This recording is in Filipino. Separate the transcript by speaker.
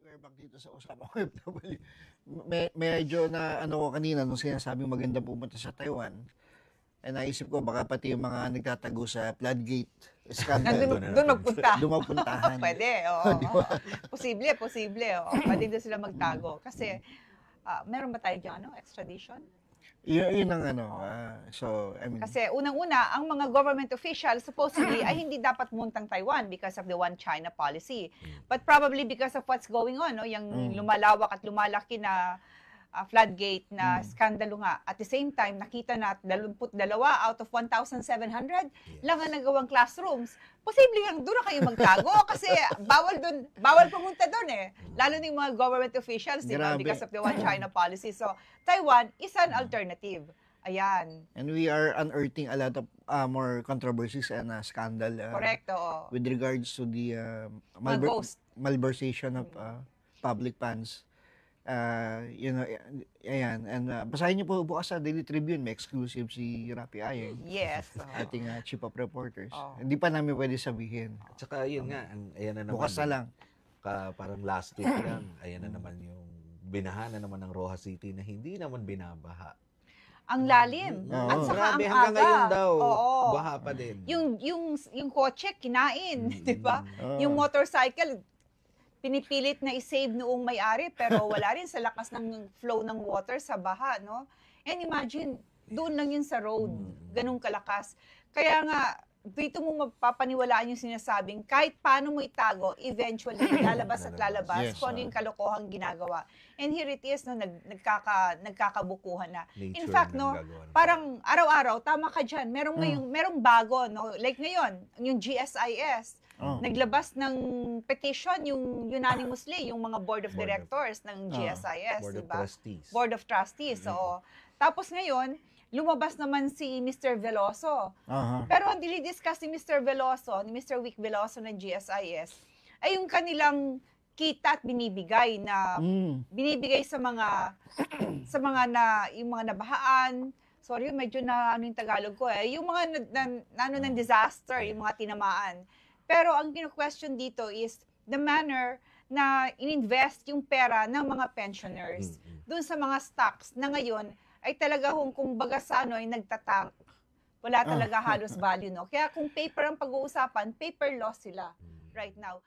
Speaker 1: square back dito sa usapang OFW. Medyo na ano ko kanina nung sinasabing maganda pumunta sa Taiwan. Eh naisip ko baka pati yung mga nagtatago sa floodgate scandal.
Speaker 2: Doon magpunta.
Speaker 1: Doon magpuntahan.
Speaker 2: Pwede, oo. Posible. Oo. Pwede doon sila magtago. Kasi, meron ba tayo dyan, extradition?
Speaker 1: Yun ang ano. So, I mean,
Speaker 2: Kasi unang-una, ang mga government officials supposedly ay hindi dapat muntang Taiwan because of the one China policy. But probably because of what's going on, no? Yung lumalawak at lumalaki na floodgate na skandalo nga. At the same time, nakita na 22 out of 1,700 lang ang nagawang classrooms. Posible nga doon na kayo magtago kasi bawal pumunta doon eh. Lalo na yung mga government officials, diba? Because of the one China policy. So, Taiwan is an alternative. Ayan.
Speaker 1: And we are unearthing a lot of more controversies and scandal.
Speaker 2: Correct, oo.
Speaker 1: With regards to the malversation of public funds. Ayan. And basahin niyo po bukas sa Daily Tribune, may exclusive si Rapi Ayeng.
Speaker 2: Yes.
Speaker 1: Ating chief of reporters. Hindi pa namin pwede sabihin.
Speaker 3: At saka yun nga, ayan na naman.
Speaker 1: Bukas na lang.
Speaker 3: Parang last week lang, ayan na naman yung binaha na naman ng Rojas City na hindi naman binabaha.
Speaker 2: Ang lalim. At saka
Speaker 3: grabe,
Speaker 2: ang
Speaker 3: hanggang
Speaker 2: aga.
Speaker 3: ngayon daw,
Speaker 2: Oo.
Speaker 3: baha pa din.
Speaker 2: Yung kotse, kinain. Diba? Yung motorcycle, pinipilit na i-save noong may-ari pero wala rin sa lakas ng flow ng water sa baha, no? And imagine, doon lang yun sa road, ganun kalakas. Kaya nga, dito mo mapapaniwalaan yung sinasabing kahit paano mo itago, eventually lalabas at lalabas kung ano yung kalokohang ginagawa. And here it is, no, nagkakabukuhan na. In fact, no, parang araw-araw, tama ka dyan, merong bago, no? Like ngayon, yung GSIS, naglabas ng petition yung unanimously, yung mga board of directors ng GSIS,
Speaker 3: Board
Speaker 2: diba?
Speaker 3: of Trustees.
Speaker 2: Board of Trustees, so tapos ngayon, lumabas naman si Mr. Veloso. Pero ang dinidiscuss ni Mr. Veloso, ni Mr. Vic Veloso ng GSIS, ay yung kanilang kita at binibigay sa mga yung mga nabahaan. Sorry, medyo na ano yung Tagalog ko yung mga ng disaster, yung mga tinamaan. Pero ang kino-question dito is the manner na ininvest yung pera ng mga pensioners doon sa mga stocks na ngayon ay talaga kung baga sa ano ay nagtatank. Wala talaga halos value, no? Kaya kung paper ang pag-uusapan, paper loss sila right now.